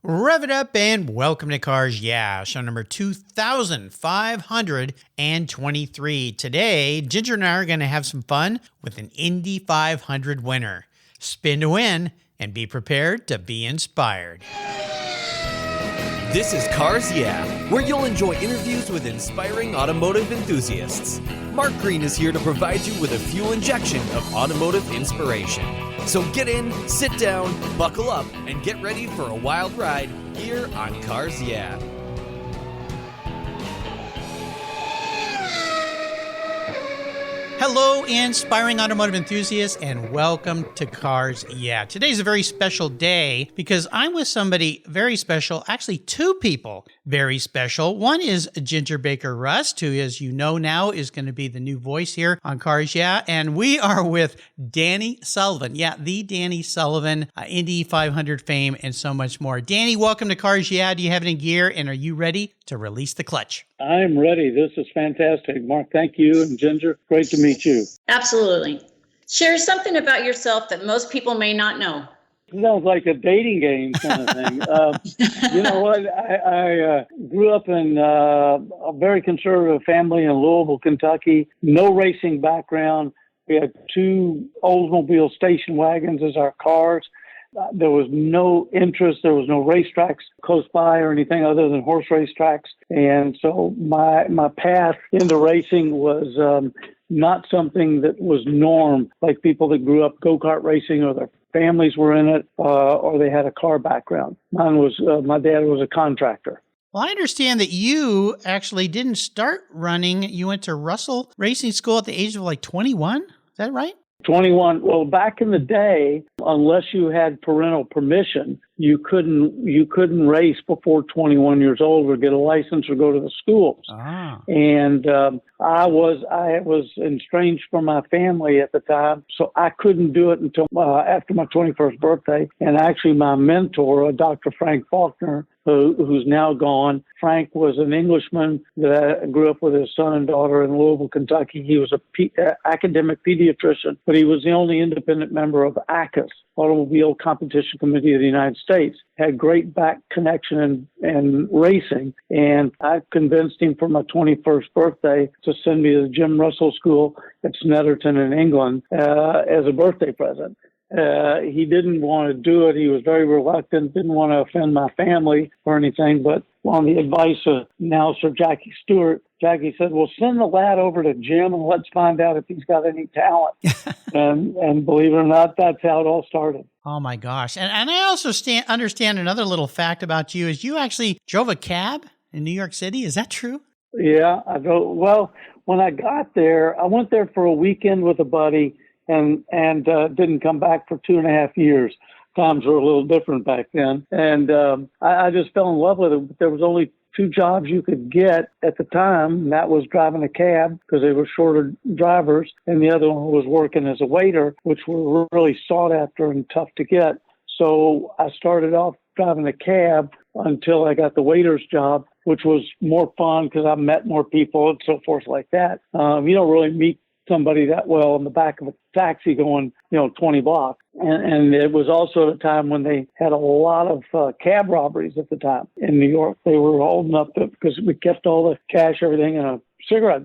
Rev it up and welcome to Cars Yeah, show number 2523. Today, Ginger and I are going to have some fun with an Indy 500 winner. Spin to win and be prepared to be inspired. This is Cars Yeah, where you'll enjoy interviews with inspiring automotive enthusiasts. Mark Green is here to provide you with a fuel injection of automotive inspiration. So get in, sit down, buckle up, and get ready for a wild ride here on Cars Yeah. Hello, inspiring automotive enthusiasts, and welcome to Cars Yeah. Today's a very special day because I'm with somebody very special, actually two people very special. One is Ginger Baker Rust, who, as you know now, is going to be the new voice here on Cars Yeah, and we are with Danny Sullivan. Yeah, the Danny Sullivan, Indy 500 fame, and so much more. Danny, welcome to Cars Yeah. Do you have any gear, and are you ready to release the clutch? I'm ready. This is fantastic. Mark, thank you. And Ginger, great to meet you. Absolutely. Share something about yourself that most people may not know. It sounds like a dating game kind of thing. You know what? I grew up in a very conservative family in Louisville, Kentucky. No racing background. We had two Oldsmobile station wagons as our cars. There was no interest. There was no racetracks close by or anything other than horse racetracks. And so my path into racing was not something that was norm, like people that grew up go-kart racing or their families were in it or they had a car background. Mine was, my dad was a contractor. Well, I understand that you actually didn't start running. You went to Russell Racing School at the age of like 21. Is that right? 21. Well, back in the day, unless you had parental permission, you couldn't race before 21 years old or get a license or go to the schools. And I was estranged from my family at the time, so I couldn't do it until after my 21st birthday. And actually, my mentor, Dr. Frank Faulkner, who's now gone. Frank was an Englishman that I grew up with his son and daughter in Louisville, Kentucky. He was an academic pediatrician, but he was the only independent member of ACUS, Automobile Competition Committee of the United States. Had great back connection in racing, and I convinced him for my 21st birthday to send me to the Jim Russell School at Snetterton in England as a birthday present. He didn't want to do it. He was very reluctant, didn't want to offend my family or anything. But on the advice of now Sir Jackie Stewart, Jackie said, well, send the lad over to Jim and let's find out if he's got any talent. and believe it or not, that's how it all started. Oh, my gosh. And I also understand another little fact about you is you actually drove a cab in New York City. Is that true? Yeah, I drove. Well, when I got there, I went there for a weekend with a buddy and didn't come back for 2.5 years. Times were a little different back then. And I just fell in love with it. There was only 2 jobs you could get at the time, and that was driving a cab because they were shorter drivers, and the other one was working as a waiter, which were really sought after and tough to get. So I started off driving a cab until I got the waiter's job, which was more fun because I met more people and so forth like that. You don't really meet somebody that well in the back of a taxi going, 20 blocks. And it was also a time when they had a lot of cab robberies at the time in New York. They were holding up because we kept all the cash, everything in a cigar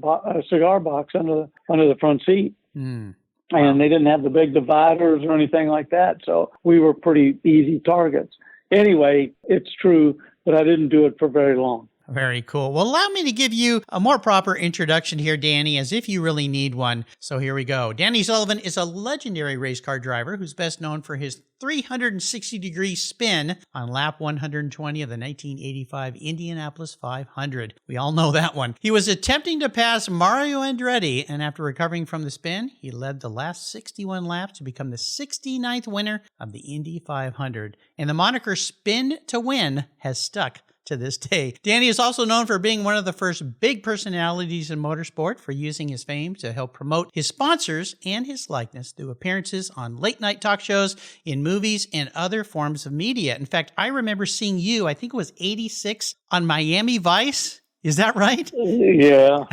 box under the front seat. And they didn't have the big dividers or anything like that. So we were pretty easy targets. Anyway, it's true, but I didn't do it for very long. Very cool. Well, allow me to give you a more proper introduction here, Danny, as if you really need one. So here we go. Danny Sullivan is a legendary race car driver who's best known for his 360-degree spin on lap 120 of the 1985 Indianapolis 500. We all know that one. He was attempting to pass Mario Andretti, and after recovering from the spin, he led the last 61 laps to become the 69th winner of the Indy 500. And the moniker Spin to Win has stuck to this day. Danny is also known for being one of the first big personalities in motorsport, for using his fame to help promote his sponsors and his likeness through appearances on late-night talk shows, in movies, and other forms of media. In fact, I remember seeing you, I think it was 86, on Miami Vice. Is that right? Yeah.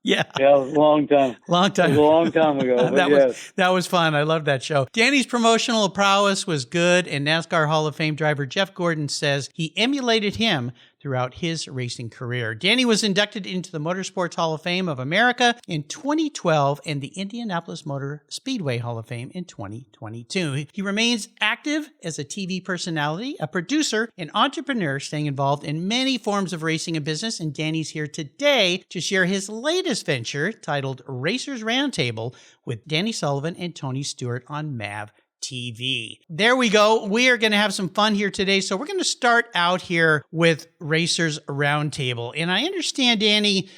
Yeah. Yeah, it was a long time. Long time. It was a long time ago. But that was fun. I love that show. Danny's promotional prowess was good, and NASCAR Hall of Fame driver Jeff Gordon says he emulated him throughout his racing career. Danny was inducted into the Motorsports Hall of Fame of America in 2012 and the Indianapolis Motor Speedway Hall of Fame in 2022. He remains active as a TV personality, a producer, and entrepreneur, staying involved in many forms of racing and business. And Danny's here today to share his latest venture titled Racers Roundtable with Danny Sullivan and Tony Stewart on MAV TV. There we go. We are going to have some fun here today. So we're going to start out here with Racers Roundtable. And I understand, Danny,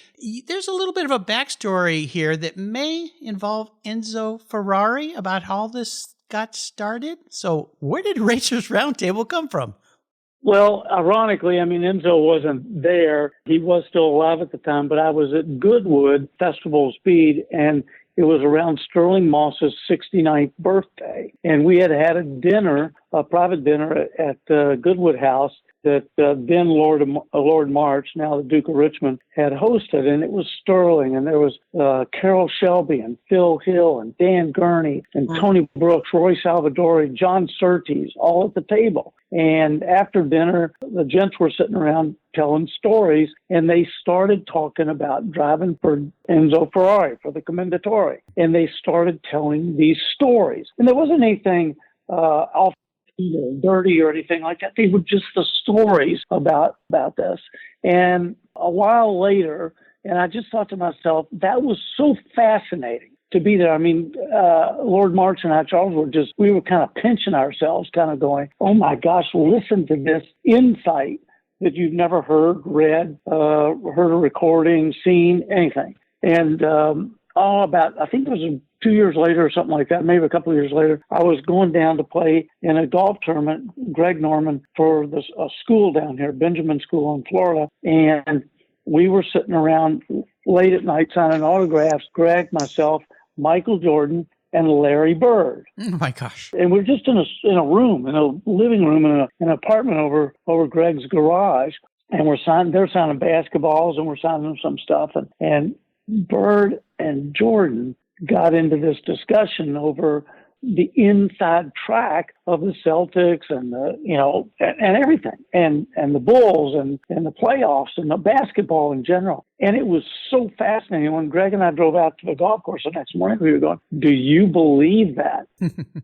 there's a little bit of a backstory here that may involve Enzo Ferrari about how this got started. So where did Racers Roundtable come from? Well, ironically, I mean, Enzo wasn't there. He was still alive at the time, but I was at Goodwood Festival Speed, and it was around Sterling Moss's 69th birthday. And we had a dinner, a private dinner at Goodwood House that then Lord March, now the Duke of Richmond, had hosted. And it was Sterling, and there was Carroll Shelby and Phil Hill and Dan Gurney and Tony Brooks, Roy Salvadori, John Surtees, all at the table. And after dinner, the gents were sitting around telling stories, and they started talking about driving for Enzo Ferrari, for the Commendatore. And they started telling these stories. And there wasn't anything off dirty or anything like that. They were just the stories about this. And a while later, and I just thought to myself, that was so fascinating to be there. I mean, Lord March and I, Charles, we were kind of pinching ourselves, kind of going, oh my gosh, listen to this insight that you've never heard, read, heard a recording, seen, anything. And I think it was 2 years later or something like that, maybe a couple of years later, I was going down to play in a golf tournament, Greg Norman, for a school down here, Benjamin School in Florida. And we were sitting around late at night signing autographs, Greg, myself, Michael Jordan, and Larry Bird. Oh my gosh. And we're just in a room, in a living room, in an apartment over Greg's garage. And they're signing basketballs, and we're signing some stuff. And Bird and Jordan got into this discussion over the inside track of the Celtics and and everything, and the Bulls and the playoffs and the basketball in general. And it was so fascinating. When Greg and I drove out to the golf course the next morning, we were going, do you believe that?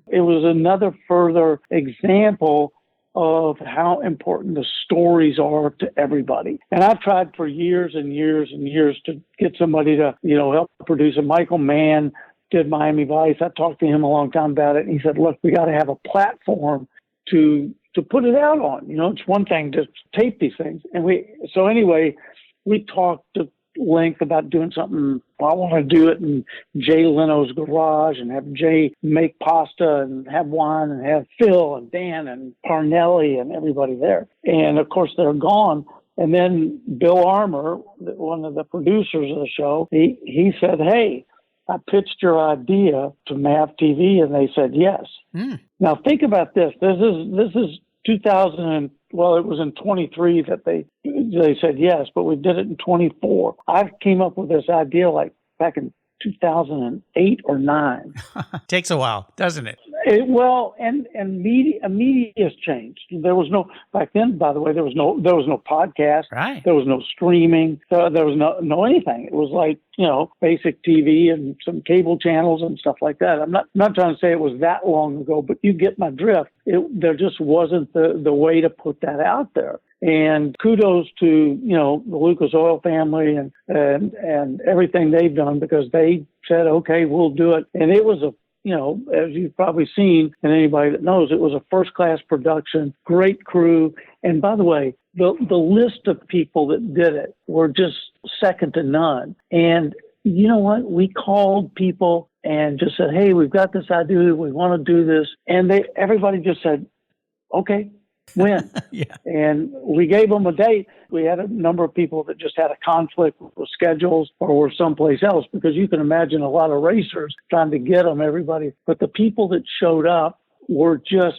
It was another further example of how important the stories are to everybody. And I've tried for years and years and years to get somebody to, help produce it. Michael Mann did Miami Vice. I talked to him a long time about it. And he said, look, we got to have a platform to put it out on. It's one thing to tape these things. And we talked at length about doing something. I want to do it in Jay Leno's garage and have Jay make pasta and have wine and have Phil and Dan and Parnelli and everybody there. And of course they're gone. And then Bill Armour, one of the producers of the show, he said, hey, I pitched your idea to MAV TV, and they said yes. Now think about this. This is 2000. Well, it was in 23 that they said yes, but we did it in 24. I came up with this idea like back in 2008 or 9. Takes a while, doesn't it? And media's changed. There was no, back then, by the way, there was no podcast. Right. There was no streaming. There was no anything. It was like, basic TV and some cable channels and stuff like that. I'm not trying to say it was that long ago, but you get my drift. There just wasn't the way to put that out there. And kudos to, the Lucas Oil family and everything they've done, because they said, okay, we'll do it. And it was as you've probably seen, and anybody that knows, it was a first-class production, great crew. And by the way, the list of people that did it were just second to none. And you know what? We called people and just said, hey, we've got this idea. We want to do this. And everybody just said, okay. When? Yeah. And we gave them a date. We had a number of people that just had a conflict with schedules or were someplace else, because you can imagine a lot of racers trying to get them, everybody. But the people that showed up were just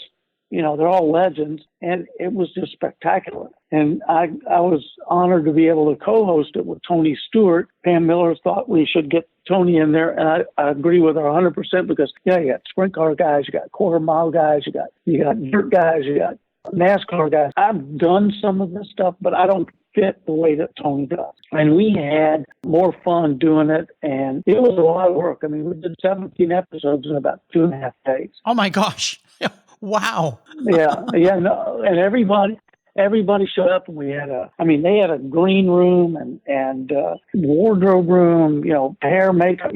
they're all legends, and it was just spectacular. And I was honored to be able to co-host it with Tony Stewart. Pam Miller thought we should get Tony in there, and I agree with her 100% because, you got sprint car guys, you got quarter mile guys, you got dirt guys, you got NASCAR guys. I've done some of this stuff, but I don't fit the way that Tony does. And we had more fun doing it, and it was a lot of work. I mean, we did 17 episodes in about 2.5 days. Oh my gosh. Wow. No, and everybody showed up, and we had they had a green room and wardrobe room, hair, makeup,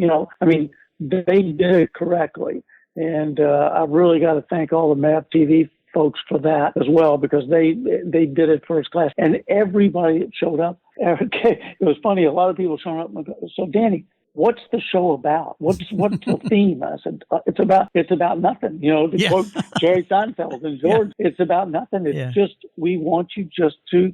they did it correctly. And I've really got to thank all the MAV TV folks for that as well, because they did it first class. And everybody that showed up, it was funny, a lot of people showing up and go, so Danny, what's the show about? What's the theme? I said, it's about nothing. To quote Jerry Seinfeld and George, it's about nothing. It's just, we want you just to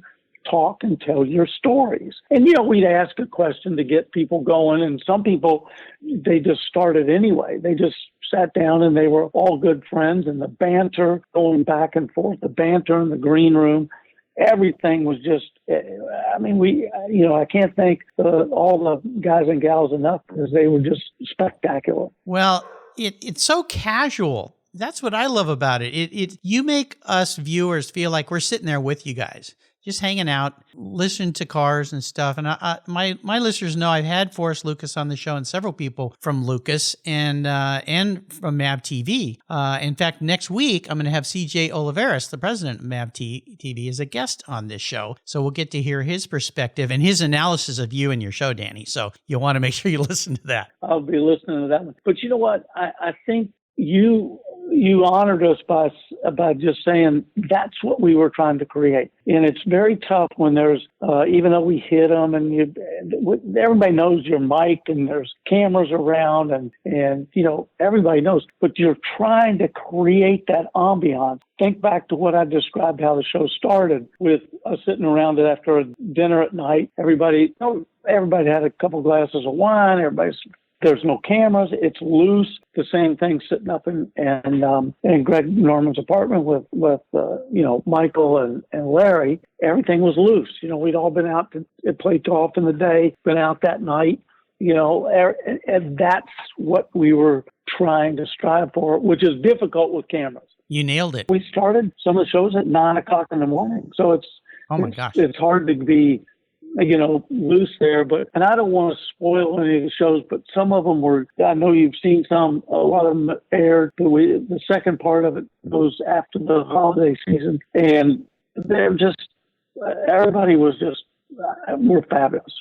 talk and tell your stories. And, we'd ask a question to get people going. And some people, they just started anyway. They just sat down and they were all good friends, and the banter going back and forth, the banter in the green room, everything was just, I can't thank all the guys and gals enough, because they were just spectacular. Well, it's so casual. That's what I love about it. You make us viewers feel like we're sitting there with you guys, just hanging out, listening to cars and stuff. And my listeners know I've had Forrest Lucas on the show, and several people from Lucas and from MAV TV. In fact, next week, I'm going to have CJ Olivares, the president of MAV TV, as a guest on this show. So we'll get to hear his perspective and his analysis of you and your show, Danny. So you'll want to make sure you listen to that. I'll be listening to that one. But you know what? I think you honored us by just saying that's what we were trying to create. And it's very tough when there's, even though we hit them and everybody knows your mic and there's cameras around and everybody knows, but you're trying to create that ambiance. Think back to what I described, how the show started with us sitting around it after a dinner at night. Everybody had a couple glasses of wine. There's no cameras. It's loose. The same thing sitting up in Greg Norman's apartment with Michael and Larry. Everything was loose. We'd all been out to play golf in the day, been out that night. And that's what we were trying to strive for, which is difficult with cameras. You nailed it. We started some of the shows at 9:00 in the morning, so it's hard to be loose there, and I don't want to spoil any of the shows, but some of them were, I know you've seen some, a lot of them aired, but the second part of it goes after the holiday season, and they're just, everybody was just, we're fabulous,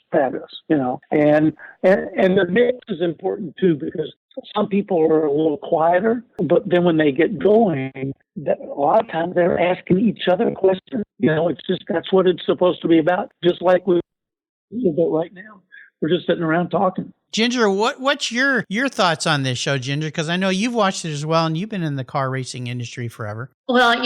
and the mix is important too, because some people are a little quieter, but then when they get going, a lot of times they're asking each other questions. It's just, that's what it's supposed to be about. Just like we do right now. We're just sitting around talking. Ginger, what's your thoughts on this show, Ginger? Because I know you've watched it as well, and you've been in the car racing industry forever. Well,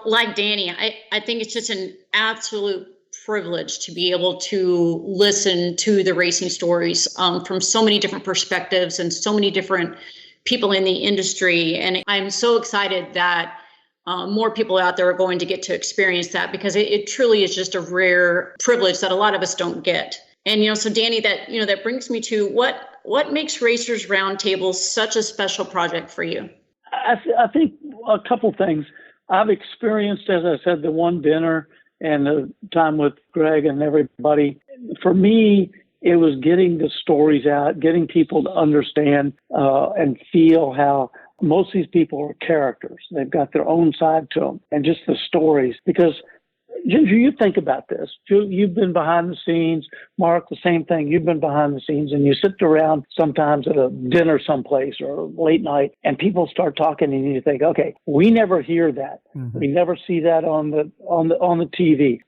like Danny, I think it's just an absolute privilege to be able to listen to the racing stories from so many different perspectives and so many different people in the industry. And I'm so excited that more people out there are going to get to experience that, because it truly is just a rare privilege that a lot of us don't get. And, so Danny, that brings me to what makes Racers Roundtable such a special project for you? I think a couple things. I've experienced, as I said, the one dinner and the time with Greg and everybody. For me, it was getting the stories out, getting people to understand and feel how most of these people are characters. They've got their own side to them, and just the stories. Because, Ginger, you think about this. You've been behind the scenes. Mark, the same thing. You've been behind the scenes, and you sit around sometimes at a dinner someplace or late night, and people start talking, and you think, okay, we never hear that. Mm-hmm. We never see that on the TV.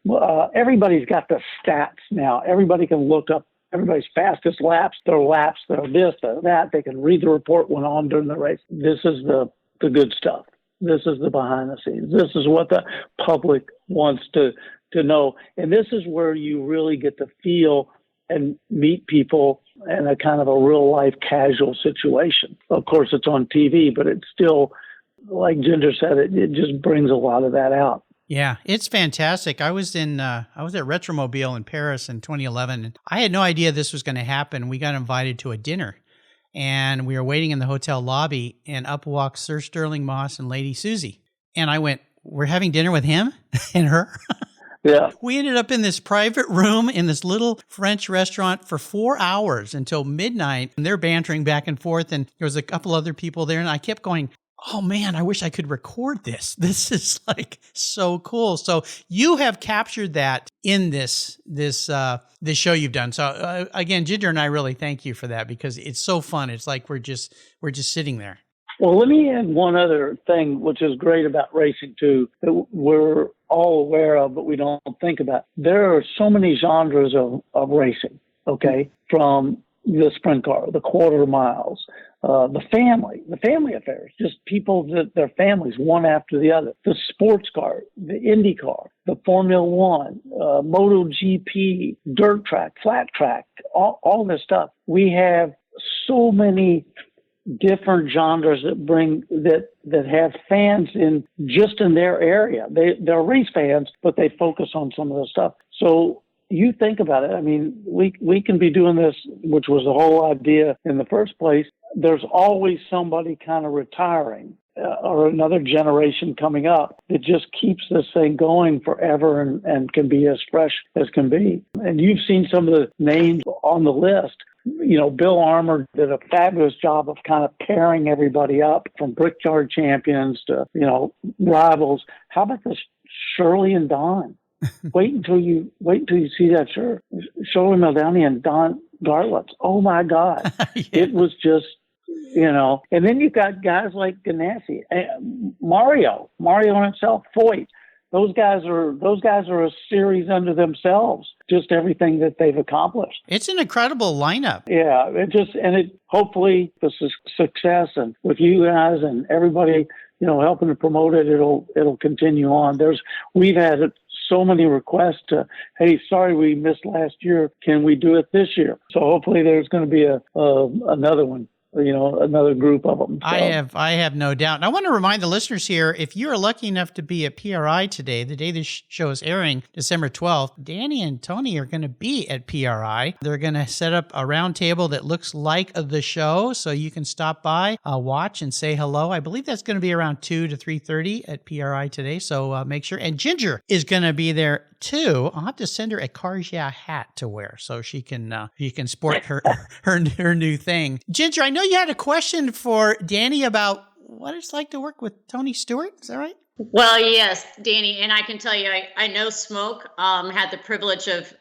Everybody's got the stats now. Everybody can look up everybody's fastest laps, their this, their that. They can read the report went on during the race. This is the good stuff. This is the behind the scenes. This is what the public wants to know. And this is where you really get to feel and meet people in a kind of a real life casual situation. Of course, it's on TV, but it's still like Ginger said, it just brings a lot of that out. Yeah, it's fantastic. I was at Retromobile in Paris in 2011, and I had no idea this was going to happen. We got invited to a dinner, and we were waiting in the hotel lobby, and up walked Sir Sterling Moss and Lady Susie. And I went, we're having dinner with him and her? Yeah. We ended up in this private room in this little French restaurant for 4 hours until midnight, and they're bantering back and forth, and there was a couple other people there, and I kept going, oh man, I wish I could record this. This is like so cool. So you have captured that in this show you've done. So again, Ginger and I really thank you for that because it's so fun. It's like we're just sitting there. Well, let me add one other thing, which is great about racing too, that we're all aware of, but we don't think about. There are so many genres of racing, okay, from the sprint car, the quarter miles, the family affairs, just people that their families, one after the other, the sports car, the Indy car, the Formula One, MotoGP, dirt track, flat track, all this stuff. We have so many different genres that have fans in their area. They're race fans, but they focus on some of the stuff. So you think about it. I mean, we can be doing this, which was the whole idea in the first place. There's always somebody kind of retiring or another generation coming up that just keeps this thing going forever and can be as fresh as can be. And you've seen some of the names on the list. You know, Bill Armour did a fabulous job of kind of pairing everybody up from Brickyard champions to, you know, rivals. How about this Shirley and Don? Wait until you see that shirt. Shirley Muldowney and Don Gartlitz. Oh my God. Yeah. It was just, you know, and then you've got guys like Ganassi, Mario himself, Foyt. Those guys are a series unto themselves, just everything that they've accomplished. It's an incredible lineup. Yeah, hopefully the success and with you guys and everybody, you know, helping to promote it, it'll continue on. We've had so many requests to, hey, sorry we missed last year. Can we do it this year? So hopefully there's going to be another one. You know, another group of them. So. I have no doubt. And I want to remind the listeners here, if you're lucky enough to be at PRI today, the day this show is airing, December 12th, Danny and Tony are going to be at PRI. They're going to set up a round table that looks like the show, so you can stop by, watch, and say hello. I believe that's going to be around 2 to 3:30 at PRI today, so make sure. And Ginger is going to be there too. I'll have to send her a Cars Yeah hat to wear so she can sport her new thing. Ginger, I know you had a question for Danny about what it's like to work with Tony Stewart. Is that right? Well, yes, Danny, and I can tell you, I know Smoke had the privilege of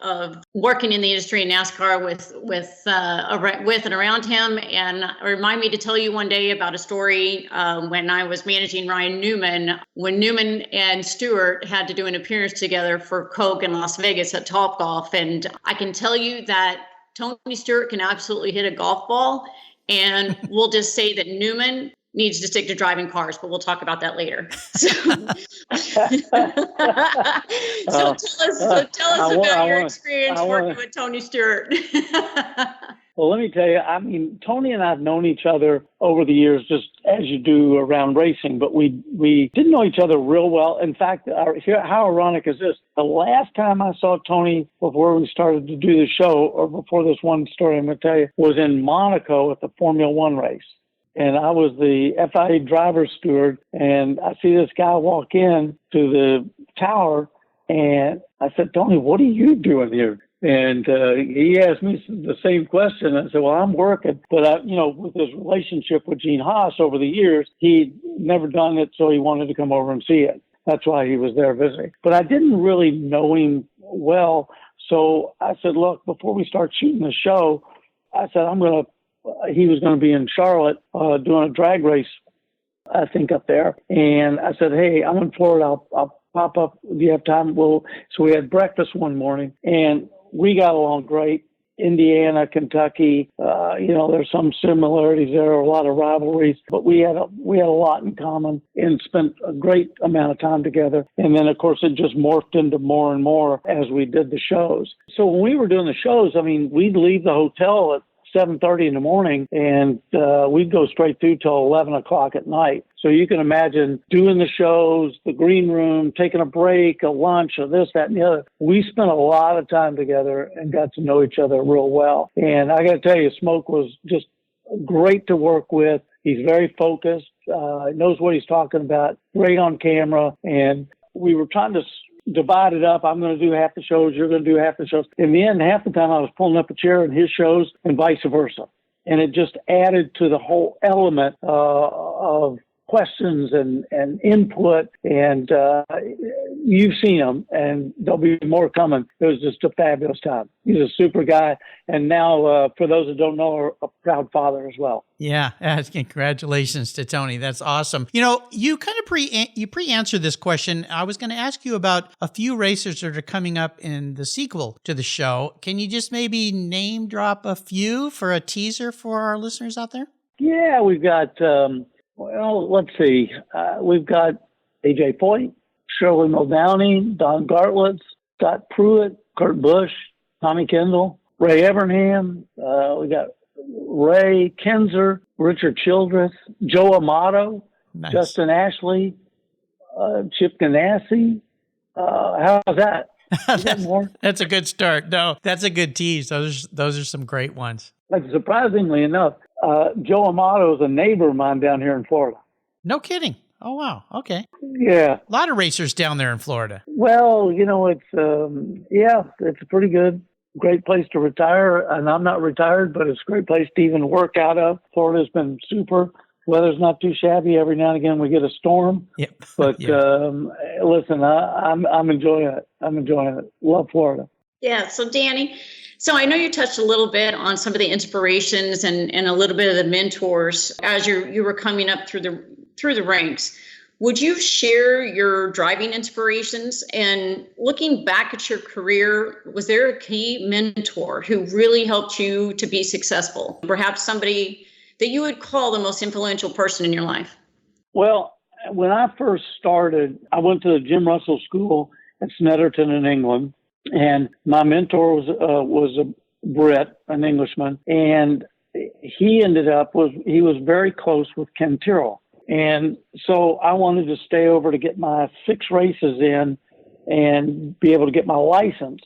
working in the industry in NASCAR with and around him, and remind me to tell you one day about a story when I was managing Ryan Newman, when Newman and Stewart had to do an appearance together for Coke in Las Vegas at Topgolf, and I can tell you that Tony Stewart can absolutely hit a golf ball, and we'll just say that Newman needs to stick to driving cars, but we'll talk about that later. So tell us about your experience working with Tony Stewart. Well, let me tell you, I mean, Tony and I have known each other over the years, just as you do around racing, but we didn't know each other real well. In fact, how ironic is this? The last time I saw Tony before we started to do the show, or before this one story I'm going to tell you, was in Monaco at the Formula One race. And I was the FIA driver steward, and I see this guy walk in to the tower, and I said, Tony, what are you doing here? And he asked me the same question. I said, well, I'm working. But, with his relationship with Gene Haas over the years, he'd never done it, so he wanted to come over and see it. That's why he was there visiting. But I didn't really know him well. So I said, look, before we start shooting the show, I said, he was going to be in Charlotte doing a drag race, I think, up there. And I said, hey, I'm in Florida. I'll pop up. Do you have time? So we had breakfast one morning, and we got along great. Indiana, Kentucky, there's some similarities there, a lot of rivalries, but we had a lot in common and spent a great amount of time together. And then, of course, it just morphed into more and more as we did the shows. So when we were doing the shows, I mean, we'd leave the hotel at 7:30 in the morning, and we'd go straight through till 11 o'clock at night. So you can imagine doing the shows, the green room, taking a break, a lunch, or this, that, and the other. We spent a lot of time together and got to know each other real well. And I got to tell you, Smoke was just great to work with. He's very focused, knows what he's talking about, great on camera. And we were trying to divide it up. I'm going to do half the shows. You're going to do half the shows. In the end, half the time I was pulling up a chair in his shows and vice versa. And it just added to the whole element of questions and input. And you've seen him, and there'll be more coming. It was just a fabulous time. He's a super guy. And now, for those that don't know, a proud father as well. Yeah, congratulations to Tony. That's awesome. You kind of pre-answered this question. I was going to ask you about a few racers that are coming up in the sequel to the show. Can you just maybe name drop a few for a teaser for our listeners out there? Yeah, we've got, let's see. We've got A.J. Foyt, Shirley Muldowney, Don Gartlitz, Scott Pruitt, Kurt Busch, Tommy Kendall, Ray Evernham. We got Ray Kinzer, Richard Childress, Joe Amato, nice. Justin Ashley, Chip Ganassi. How's that? Is that more? That's a good start. No, that's a good tease. Those are some great ones. Like, surprisingly enough, Joe Amato is a neighbor of mine down here in Florida. No kidding. Oh, wow. Okay. Yeah. A lot of racers down there in Florida. Well, it's a pretty good, great place to retire. And I'm not retired, but it's a great place to even work out of. Florida's been super. Weather's not too shabby. Every now and again we get a storm. Yep. But yeah. Listen, I'm enjoying it. I'm enjoying it. Love Florida. Yeah. So Danny, I know you touched a little bit on some of the inspirations and a little bit of the mentors as you were coming up through the ranks. Would you share your driving inspirations? And looking back at your career, was there a key mentor who really helped you to be successful? Perhaps somebody that you would call the most influential person in your life? Well, when I first started, I went to the Jim Russell School at Snetterton in England, and my mentor was a Brit, an Englishman, and he was very close with Ken Tyrrell. And so I wanted to stay over to get my 6 races in and be able to get my license.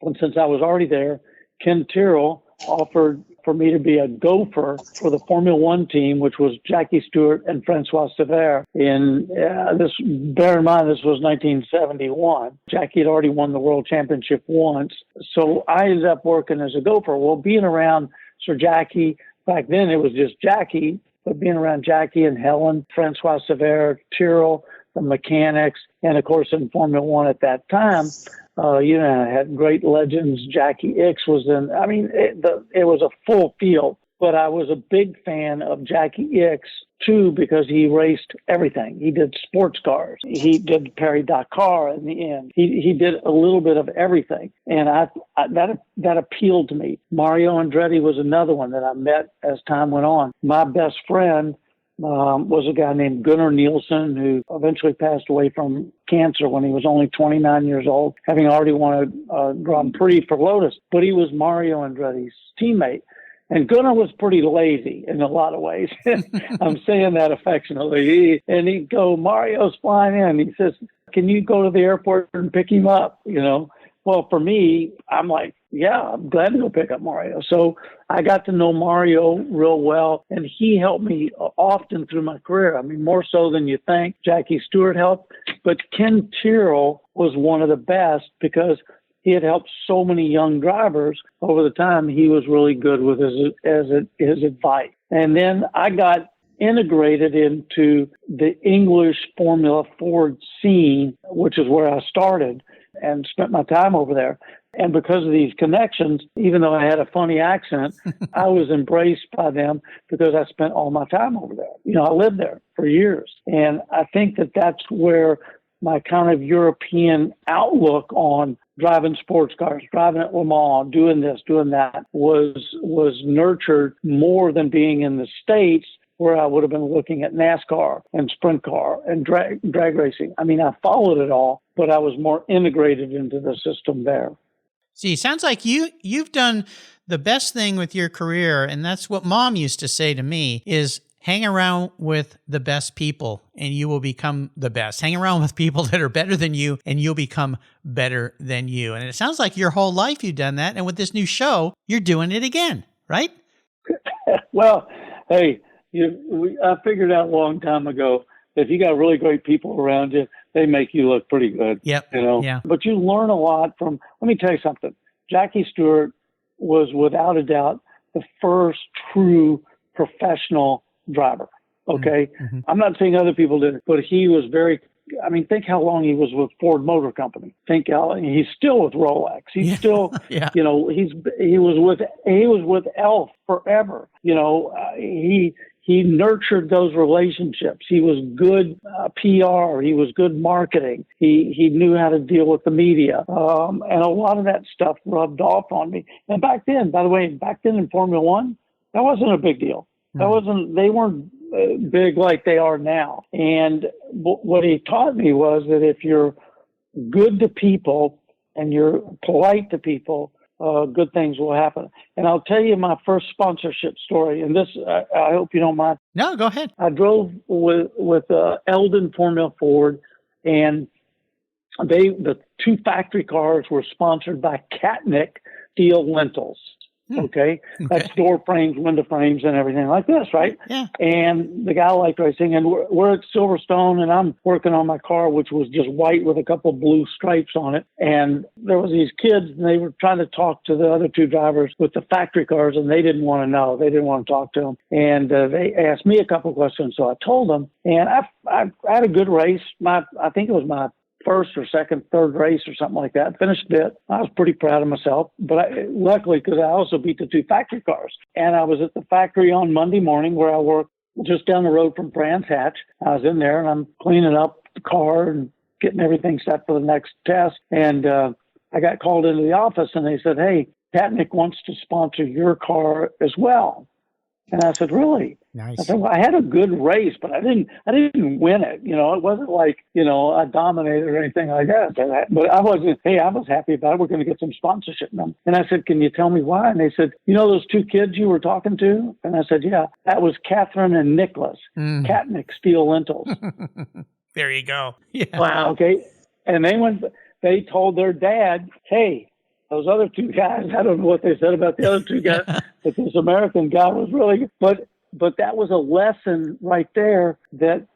And since I was already there, Ken Tyrrell offered for me to be a gopher for the Formula One team, which was Jackie Stewart and Francois Sever. And bear in mind, this was 1971. Jackie had already won the world championship once. So I ended up working as a gopher. Well, being around Sir Jackie, back then it was just Jackie, but being around Jackie and Helen, Francois Sever, Tyrrell, the mechanics, and of course in Formula One at that time, I had great legends. Jackie Ickx was in. I mean, it was a full field. But I was a big fan of Jackie Ickx too because he raced everything. He did sports cars. He did Paris Dakar in the end. He did a little bit of everything, and that appealed to me. Mario Andretti was another one that I met as time went on. My best friend was a guy named Gunnar Nielsen, who eventually passed away from cancer when he was only 29 years old, having already won a Grand Prix for Lotus. But he was Mario Andretti's teammate. And Gunnar was pretty lazy in a lot of ways. I'm saying that affectionately. He'd go, Mario's flying in. He says, can you go to the airport and pick him up? Well, for me, I'm like, yeah, I'm glad to go pick up Mario. So I got to know Mario real well, and he helped me often through my career. I mean, more so than you think. Jackie Stewart helped, but Ken Tyrrell was one of the best because he had helped so many young drivers over the time. He was really good with his advice. And then I got integrated into the English Formula Ford scene, which is where I started, and spent my time over there. And because of these connections, even though I had a funny accent, I was embraced by them because I spent all my time over there. I lived there for years. And I think that that's where my kind of European outlook on driving sports cars, driving at Le Mans, doing this, doing that, was nurtured more than being in the States, where I would have been looking at NASCAR and sprint car and drag racing. I mean, I followed it all, but I was more integrated into the system there. See, sounds like you've done the best thing with your career, and that's what Mom used to say to me, is hang around with the best people and you will become the best. Hang around with people that are better than you and you'll become better than you. And it sounds like your whole life you've done that. And with this new show, you're doing it again, right? Well, hey, I figured out a long time ago, if you got really great people around you, they make you look pretty good. Yep. Yeah. But you learn a lot from, let me tell you something. Jackie Stewart was without a doubt the first true professional driver. Okay. Mm-hmm. I'm not saying other people did it, but he was think how long he was with Ford Motor Company. Think how he's still with Rolex. He's still, he was with Elf forever. He nurtured those relationships. He was good PR. He was good marketing. He knew how to deal with the media. And a lot of that stuff rubbed off on me. And back then, by the way, in Formula One, that wasn't a big deal. They weren't big like they are now. And what he taught me was that if you're good to people and you're polite to people, good things will happen. And I'll tell you my first sponsorship story. And this, I hope you don't mind. No, go ahead. I drove with Eldon Formula Ford, and the two factory cars were sponsored by Katnick Steel Lintels. Okay. That's door frames, window frames, and everything like this, right? Yeah. And the guy liked racing, and we're at Silverstone, and I'm working on my car, which was just white with a couple blue stripes on it. And there was these kids, and they were trying to talk to the other two drivers with the factory cars, and they didn't want to know. They didn't want to talk to them. And they asked me a couple questions, so I told them. And I had a good race. I think it was my first or second, third race or something like that. Finished it. I was pretty proud of myself, but luckily, because I also beat the two factory cars. And I was at the factory on Monday morning where I work just down the road from Brands Hatch. I was in there and I'm cleaning up the car and getting everything set for the next test. And I got called into the office and they said, "Hey, Katnick wants to sponsor your car as well." And I said, "Really?" Nice. I said, "Well, I had a good race, but I didn't win it. It wasn't like, I dominated or anything like that. But I was happy about it. We're going to get some sponsorship." And I said, "Can you tell me why?" And they said, "Those two kids you were talking to?" And I said, "Yeah, that was Catherine and Nicholas, Katnick Steel Lintels." There you go. Yeah. Wow. Okay. And they told their dad, "Hey, those other two guys," I don't know what they said about the other two guys, but this American guy was really good. But that was a lesson right there that,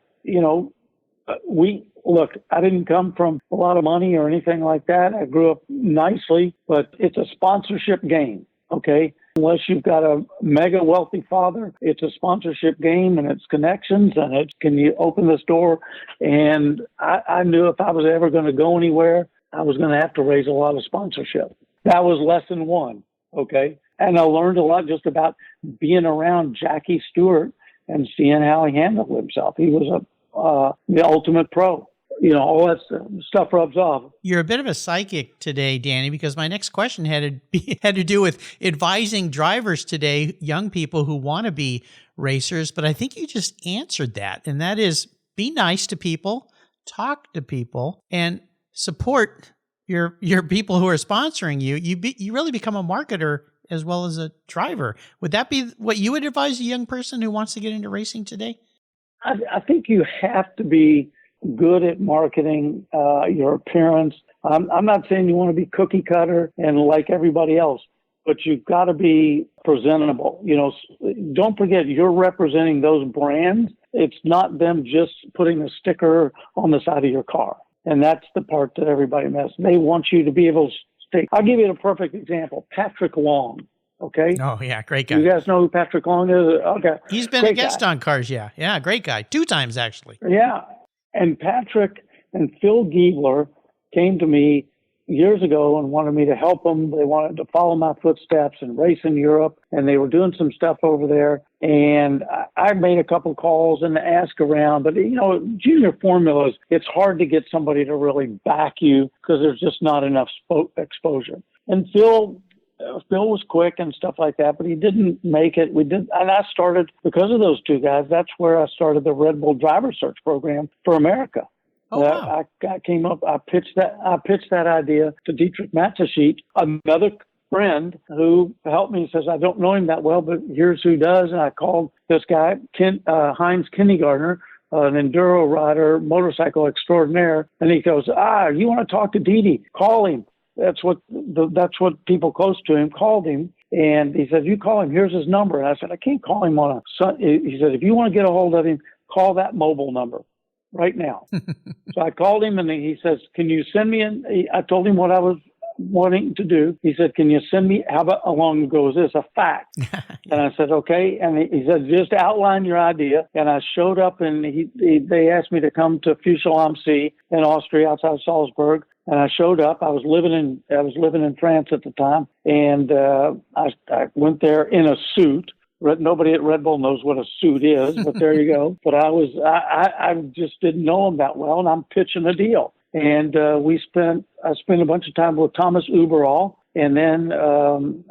I didn't come from a lot of money or anything like that. I grew up nicely, but it's a sponsorship game. Okay. Unless you've got a mega wealthy father, it's a sponsorship game and it's connections and can you open this door? And I knew if I was ever going to go anywhere, I was going to have to raise a lot of sponsorship. That was lesson one. Okay. And I learned a lot just about being around Jackie Stewart and seeing how he handled himself. He was the ultimate pro. All that stuff rubs off. You're a bit of a psychic today, Danny, because my next question had to do with advising drivers today, young people who want to be racers. But I think you just answered that, and that is be nice to people, talk to people, and support your people who are sponsoring you. You really become a marketer as well as a driver. Would that be what you would advise a young person who wants to get into racing today? I think you have to be good at marketing your appearance. I'm not saying you want to be cookie cutter and like everybody else, but you've got to be presentable. Don't forget you're representing those brands. It's not them just putting a sticker on the side of your car. And that's the part that everybody misses. They want you to be able to stay. I'll give you a perfect example. Patrick Long. Okay. Oh, yeah. Great guy. You guys know who Patrick Long is? Okay. He's been a guest on Cars. Yeah. Yeah. Great guy. 2 times, actually. Yeah. And Patrick and Phil Giebler came to me years ago and wanted me to help them. They wanted to follow my footsteps and race in Europe. And they were doing some stuff over there. And I made a couple calls and asked around. But, junior formulas, it's hard to get somebody to really back you because there's just not enough exposure. And Phil was quick and stuff like that, but he didn't make it. And I started, because of those two guys, that's where I started the Red Bull driver search program for America. Oh, wow. I came up. I pitched that idea to Dietrich Mateschitz, another friend who helped me. Says I don't know him that well, but here's who does. And I called this guy, Heinz Kindergartner, an enduro rider, motorcycle extraordinaire, and he goes, you want to talk to Didi? Call him. That's what people close to him called him. And he said, you call him. Here's his number. And I said, I can't call him on he said, if you want to get a hold of him, call that mobile number right now. So I called him, and he says, can you send me I told him what I was wanting to do. He said, can you send me, how long ago was this? A fact. And I said, okay. And he said, just outline your idea. And I showed up, and they asked me to come to Fussel am See in Austria outside Salzburg. And I showed up. I was living in France at the time. And I went there in a suit. Nobody at Red Bull knows what a suit is, but there you go. But I just didn't know him that well, and I'm pitching a deal. And I spent a bunch of time with Thomas Uberall, and then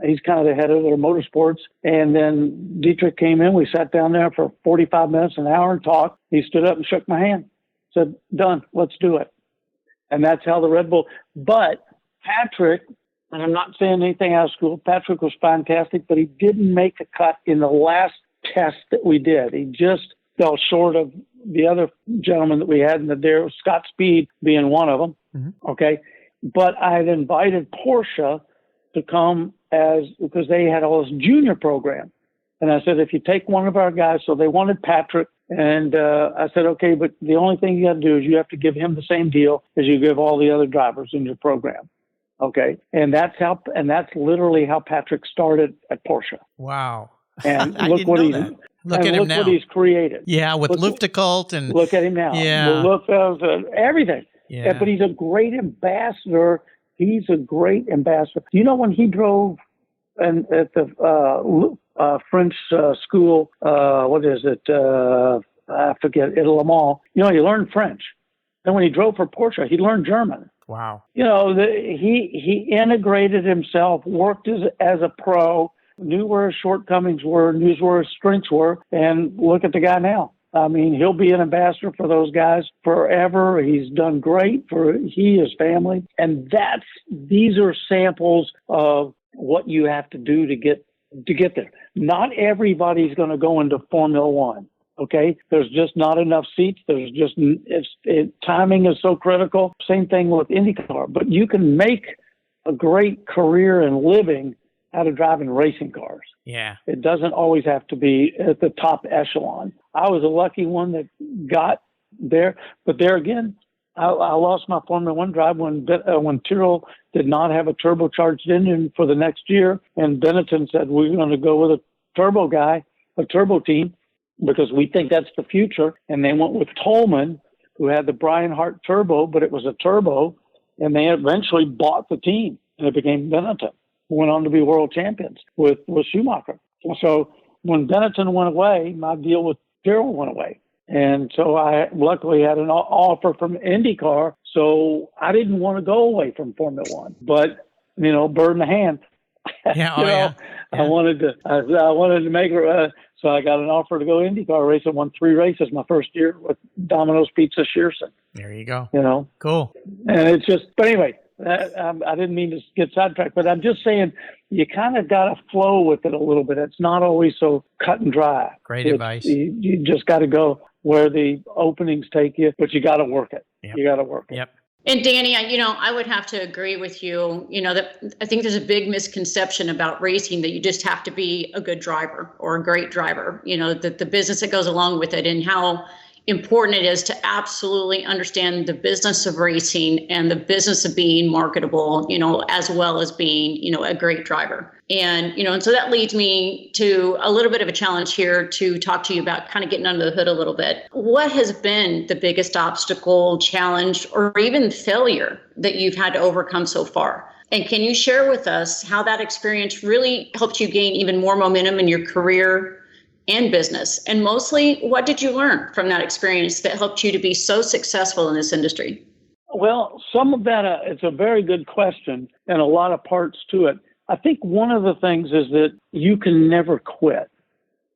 he's kind of the head of their motorsports. And then Dietrich came in. We sat down there for 45 minutes, an hour, and talked. He stood up and shook my hand, said, done, let's do it. And that's how the Red Bull. But Patrick, and I'm not saying anything out of school, Patrick was fantastic, but he didn't make a cut in the last test that we did. He just fell short of the other gentleman that we had in the dare, Scott Speed being one of them. Mm-hmm. Okay. But I had invited Porsche to come because they had all this junior program. And I said, if you take one of our guys, so they wanted Patrick. And I said, okay, but the only thing you got to do is you have to give him the same deal as you give all the other drivers in your program. Okay. And that's literally how Patrick started at Porsche. Wow. And look what he's created. Yeah. With Luftgekühlt and look at him now. Yeah. Everything. Yeah. But he's a great ambassador. Do you know when he drove at the French school, what is it? I forget, at Le Mans. He learned French. Then when he drove for Porsche, he learned German. Wow. He integrated himself, worked as a pro, knew where his shortcomings were, knew where his strengths were, and look at the guy now. I mean, he'll be an ambassador for those guys forever. He's done great for his family. And these are samples of what you have to do to get there. Not everybody's going to go into Formula One. Okay. There's just not enough seats. Timing is so critical. Same thing with IndyCar, but you can make a great career and living out of driving racing cars. Yeah. It doesn't always have to be at the top echelon. I was a lucky one that got there, but there again, I lost my Formula One drive when Tyrrell did not have a turbocharged engine for the next year, and Benetton said we're going to go with a turbo team, because we think that's the future. And they went with Tolman, who had the Brian Hart turbo, but it was a turbo, and they eventually bought the team, and it became Benetton, who went on to be world champions with Schumacher. So when Benetton went away, my deal with Tyrrell went away. And so I luckily had an offer from IndyCar, so I didn't want to go away from Formula One. But, bird in the hand. Yeah, yeah. I wanted to make it. So I got an offer to go IndyCar race. I won 3 races my first year with Domino's Pizza Shearson. There you go. Cool. And it's just, but anyway, I didn't mean to get sidetracked, but I'm just saying you kind of got to flow with it a little bit. It's not always so cut and dry. Great advice. You just got to go where the openings take you, but you got to work it. Yep. You got to work it. Yep. And Danny, I would have to agree with you, that I think there's a big misconception about racing that you just have to be a good driver or a great driver, that the business that goes along with it, and how important it is to absolutely understand the business of racing and the business of being marketable, as well as being, a great driver. And so that leads me to a little bit of a challenge here to talk to you about kind of getting under the hood a little bit. What has been the biggest obstacle, challenge, or even failure that you've had to overcome so far? And can you share with us how that experience really helped you gain even more momentum in your career and business? And mostly, what did you learn from that experience that helped you to be so successful in this industry? Well, some of that, it's a very good question and a lot of parts to it. I think one of the things is that you can never quit.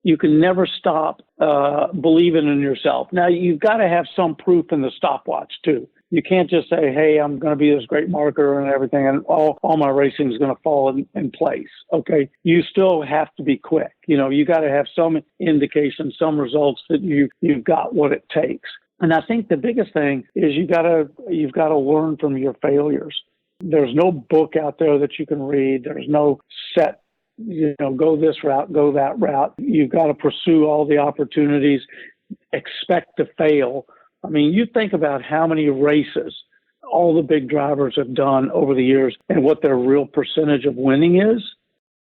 You can never stop believing in yourself. Now, you've got to have some proof in the stopwatch, too. You can't just say, hey, I'm going to be this great marketer and everything, and all my racing is going to fall in place. Okay. You still have to be quick. You got to have some indication, some results that you've got what it takes. And I think the biggest thing is you've got to learn from your failures. There's no book out there that you can read. There's no set, go this route, go that route. You've got to pursue all the opportunities, expect to fail. I mean, you think about how many races all the big drivers have done over the years and what their real percentage of winning is.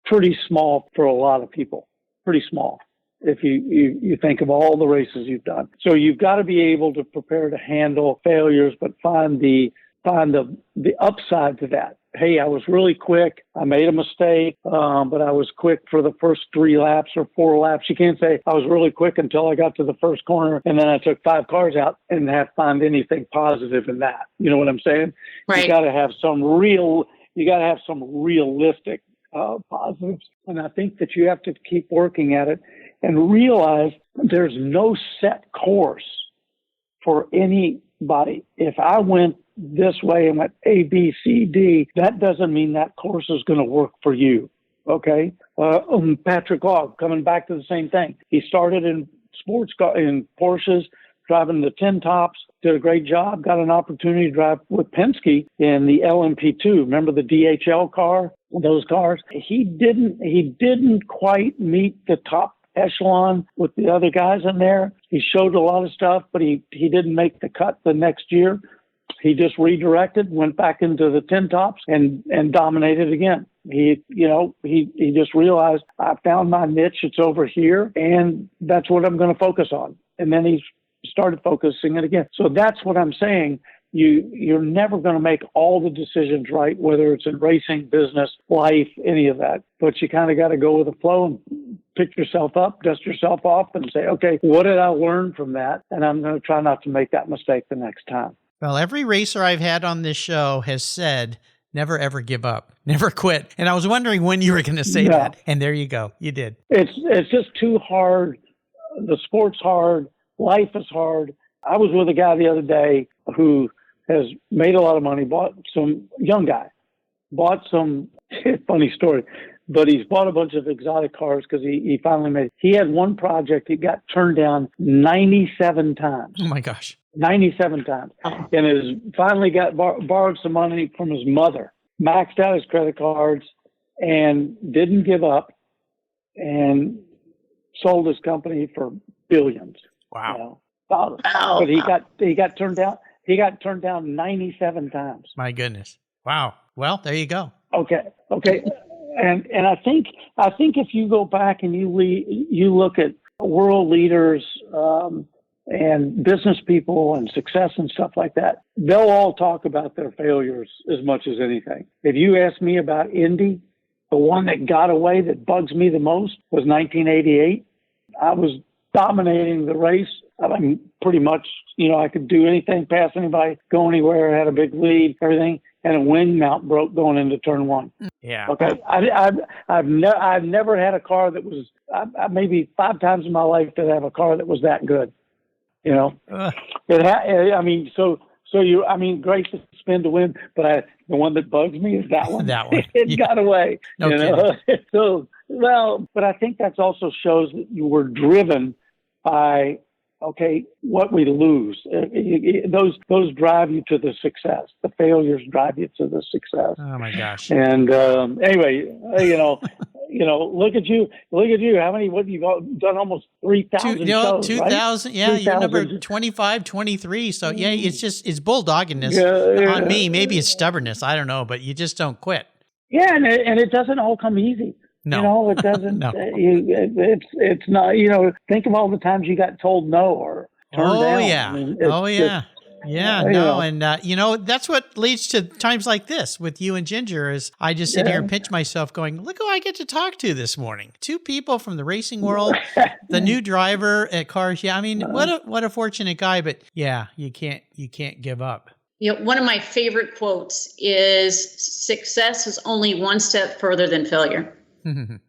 Pretty small for a lot of people. Pretty small if you think of all the races you've done. So you've got to be able to prepare to handle failures, but find the upside to that. Hey, I was really quick. I made a mistake, but I was quick for the first 3 laps or 4 laps. You can't say I was really quick until I got to the first corner and then I took 5 cars out and find anything positive in that. You know what I'm saying? Right. You got to have some realistic positives. And I think that you have to keep working at it and realize there's no set course for anybody. If I went this way and went A, B, C, D, that doesn't mean that course is going to work for you. Okay. Patrick Ogg, coming back to the same thing. He started in sports car, in Porsches, driving the 10 tops, did a great job, got an opportunity to drive with Penske in the LMP2. Remember the DHL car, those cars? He didn't quite meet the top echelon with the other guys in there. He showed a lot of stuff, but he didn't make the cut the next year. He just redirected, went back into the 10 tops and dominated again. He just realized, I found my niche. It's over here, and that's what I'm going to focus on. And then he started focusing it again. So that's what I'm saying. You're never going to make all the decisions right, whether it's in racing, business, life, any of that. But you kind of got to go with the flow and pick yourself up, dust yourself off, and say, okay, what did I learn from that? And I'm going to try not to make that mistake the next time. Well, every racer I've had on this show has said, never, ever give up, never quit. And I was wondering when you were going to say that. And there you go. You did. It's just too hard. The sport's hard. Life is hard. I was with a guy the other day who has made a lot of money, bought some, funny story, but he's bought a bunch of exotic cars because he finally he had one project, he got turned down 97 times. Oh my gosh. 97 times. And finally borrowed some money from his mother, maxed out his credit cards and didn't give up and sold his company for billions. Wow. Wow. But he got turned down. He got turned down 97 times. My goodness. Wow. Well, there you go. Okay. And I think if you go back and you look at world leaders and business people and success and stuff like that, they'll all talk about their failures as much as anything. If you ask me about Indy, the one that got away that bugs me the most was 1988. I was dominating the race. I mean, pretty much, I could do anything, pass anybody, go anywhere, had a big lead, everything, and a wing mount broke going into turn 1. Yeah. Okay. I've never had a car that was maybe 5 times in my life to have a car that was that good. Great to spin to win, but the one that bugs me is that one. That one. It got away. No kidding. So, but I think that also shows that you were driven by, what we lose. Those drive you to the success. The failures drive you to the success. Oh my gosh. And anyway, look at you. How many, you've done almost 3,000 shows, 2,000. Right? Yeah. 3,000. You're number 25, 23. So yeah, it's bulldoggedness on me. Maybe it's stubbornness. I don't know, but you just don't quit. Yeah. And it doesn't all come easy. No. It doesn't. No. It's not. Think of all the times you got told no or turned down. Yeah. I mean, and that's what leads to times like this with you and Ginger. Is I just sit here and pinch myself, going, "Look who I get to talk to this morning! 2 people from the racing world, the new driver at Cars." Yeah, I mean, what a fortunate guy. But yeah, you can't give up. One of my favorite quotes is, "Success is only one step further than failure."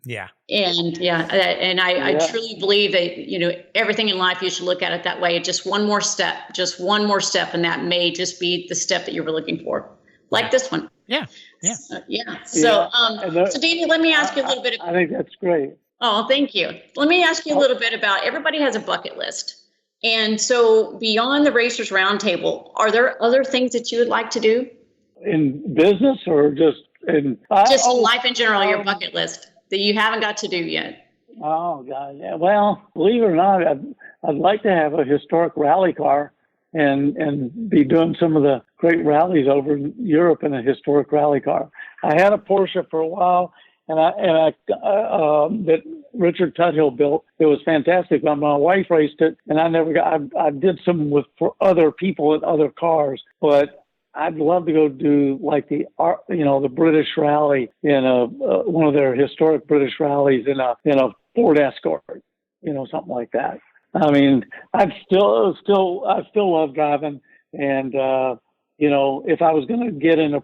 Yeah. And I truly believe that, everything in life, you should look at it that way. Just one more step, and that may just be the step that you were looking for, like this one. Yeah. Yeah. So, so Danny, let me ask you a little bit. I think that's great. Oh, thank you. Let me ask you a little bit about, everybody has a bucket list. And so beyond the Racers Roundtable, are there other things that you would like to do? In business or just in life in general, your bucket list that you haven't got to do yet? Oh, God. Yeah. Well, believe it or not, I'd like to have a historic rally car and be doing some of the great rallies over in Europe in a historic rally car. I had a Porsche for a while, and I that Richard Tuthill built. It was fantastic. But my wife raced it, and I did some for other people at other cars, but I'd love to go do like the British rally in one of their historic British rallies in a Ford Escort, something like that. I mean, I still love driving, and if I was going to get in a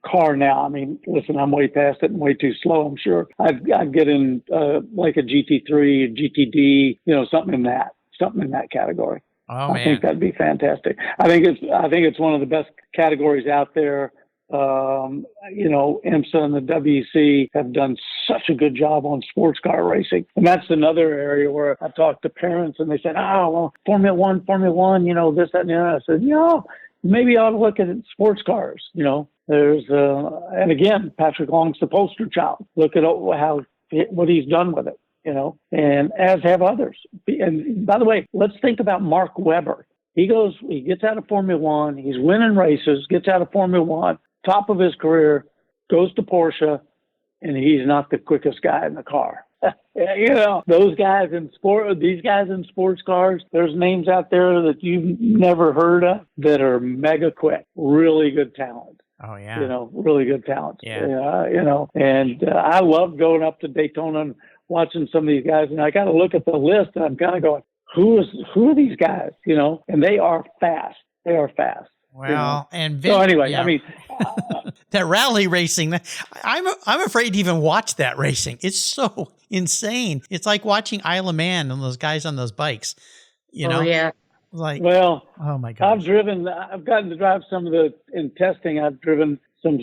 car now, I mean, listen, I'm way past it and way too slow. I'm sure I'd get in like a GT3, a GTD, something in that category. Oh, man. I think that'd be fantastic. I think it's one of the best categories out there. IMSA and the WEC have done such a good job on sports car racing. And that's another area where I talked to parents and they said, Formula One, this, that, and the other. I said, maybe you ought to look at sports cars. There's, and again, Patrick Long's the poster child. Look at what he's done with it. And as have others. And by the way, let's think about Mark Webber. He gets out of Formula One, he's winning races, gets out of Formula One, top of his career, goes to Porsche, and he's not the quickest guy in the car. Those guys these guys in sports cars, there's names out there that you've never heard of that are mega quick, really good talent. Oh, yeah. Really good talent. Yeah. And I love going up to Daytona and watching some of these guys, and I got to look at the list, and I'm kind of going, who are these guys? And they are fast. Well, and so anyway, yeah. I mean, that rally racing, I'm afraid to even watch that racing. It's so insane. It's like watching Isle of Man and those guys on those bikes. Oh, yeah. Oh my God. I've gotten to drive in testing, I've driven some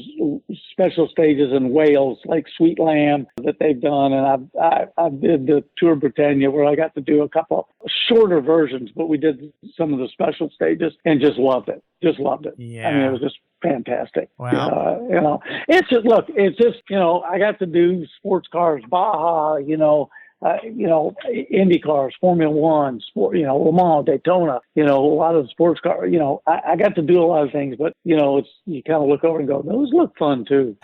special stages in Wales, like Sweet Lamb that they've done. And I did the Tour Britannia where I got to do a couple shorter versions, but we did some of the special stages and just loved it. Yeah. I mean, it was just fantastic. Wow. It's just, I got to do sports cars, Baja, Indy cars, Formula One, Le Mans, Daytona, a lot of the sports cars, I got to do a lot of things, but, you kind of look over and go, those look fun too.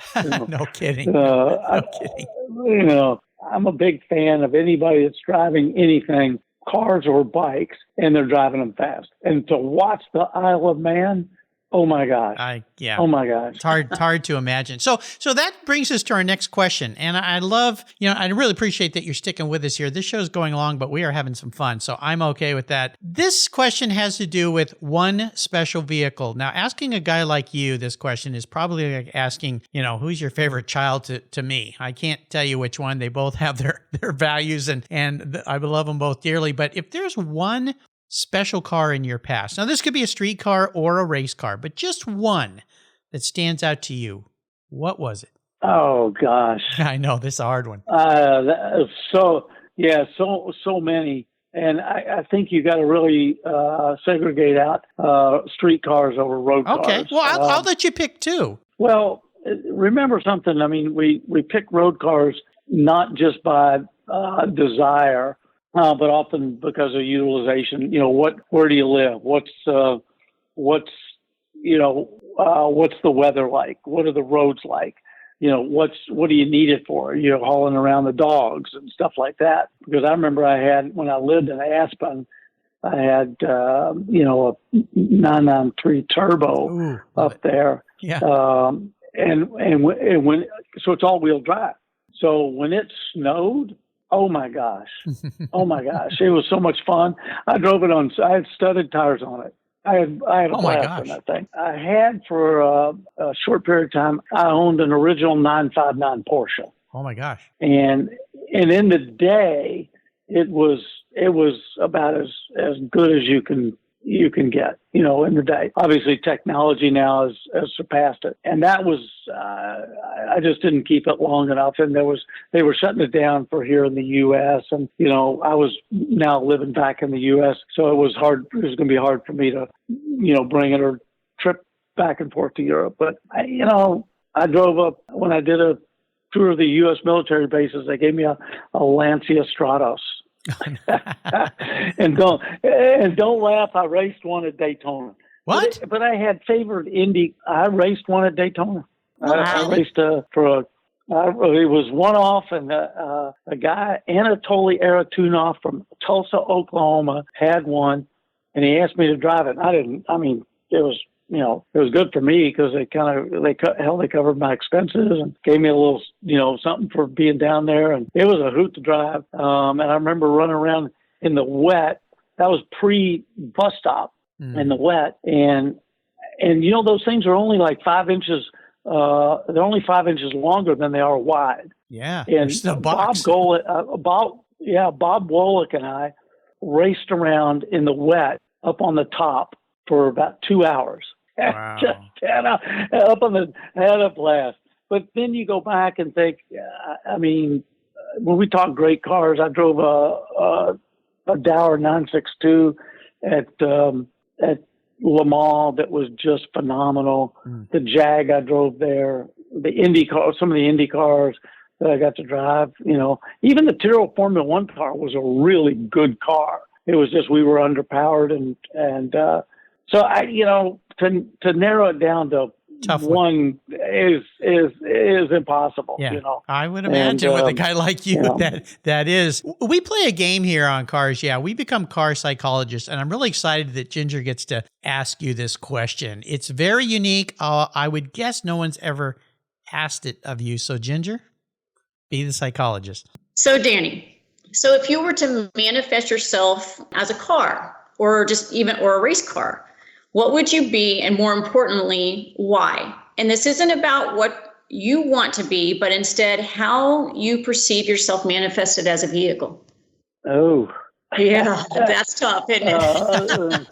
No kidding. No kidding. I'm a big fan of anybody that's driving anything, cars or bikes, and they're driving them fast. And to watch the Isle of Man, oh my gosh. Yeah. Oh my gosh. It's hard to imagine. So that brings us to our next question. And I love, I really appreciate that you're sticking with us here. This show's going along, but we are having some fun. So I'm okay with that. This question has to do with one special vehicle. Now, asking a guy like you this question is probably like asking, who's your favorite child to me? I can't tell you which one. They both have their values and I love them both dearly. But if there's one special car in your past. Now, this could be a street car or a race car, but just one that stands out to you. What was it? Oh, gosh. I know, this is a hard one. So many. And I think you got to really segregate out street cars over road cars. Okay, well, I'll let you pick two. Well, remember something. I mean, we pick road cars not just by desire, but often because of utilization. Where do you live? What's the weather like? What are the roads like? What do you need it for? Hauling around the dogs and stuff like that. Because I remember when I lived in Aspen, I had, a 993 turbo up there. Yeah. So it's all wheel drive. So when it snowed, oh my gosh. It was so much fun. I drove it I had studded tires on it. I had a blast on that thing. I had for a short period of time, I owned an original 959 Porsche. Oh my gosh. And in the day, it was about as good as you can get, in the day. Obviously, technology now has surpassed it, and that was I just didn't keep it long enough. And they were shutting it down for here in the U.S. And I was now living back in the U.S., so it was hard. It was going to be hard for me to bring it or trip back and forth to Europe. But I drove up when I did a tour of the U.S. military bases. They gave me a Lancia Stratos. and don't laugh. I raced one at Daytona. What? But I had favored Indy. I raced one at Daytona. Wow. I raced it was one off, and a guy, Anatoly Aratunov from Tulsa, Oklahoma, had one, and he asked me to drive it. It was. It was good for me because they covered my expenses and gave me a little, something for being down there. And it was a hoot to drive. And I remember running around in the wet. That was pre-bus stop in the wet. And those things are only like 5 inches. They're only 5 inches longer than they are wide. Yeah. And Bob Wolick and I raced around in the wet up on the top for about 2 hours. Wow. Just up on had a blast. But then you go back and think, when we talk great cars, I drove a Dower 962 at Le Mans that was just phenomenal. The Jag I drove there, the Indy car, some of the Indy cars that I got to drive. Even the Tyrrell Formula One car was a really good car. It was just we were underpowered and so to narrow it down to tough one is impossible. Yeah. I would imagine with a guy like you, that is. We play a game here on Cars. Yeah, we become car psychologists, and I'm really excited that Ginger gets to ask you this question. It's very unique. I would guess no one's ever asked it of you. So Ginger, be the psychologist. So Danny, if you were to manifest yourself as a car or a race car, what would you be, and more importantly, why? And this isn't about what you want to be, but instead how you perceive yourself manifested as a vehicle. Oh. Yeah, that's tough, isn't it?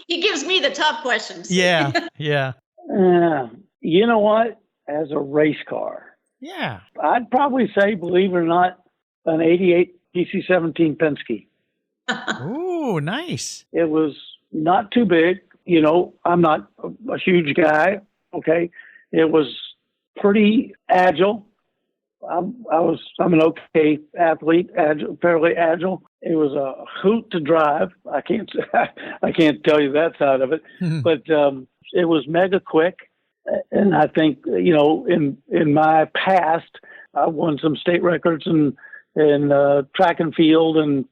He gives me the tough questions. Yeah. You know what? As a race car. Yeah. I'd probably say, believe it or not, an 88 PC-17 Penske. Ooh, nice. It was not too big. I'm not a huge guy. Okay. It was pretty agile. I'm an okay athlete, fairly agile. It was a hoot to drive. I can't tell you that side of it, but it was mega quick. And I think, in my past, I won some state records in track and field and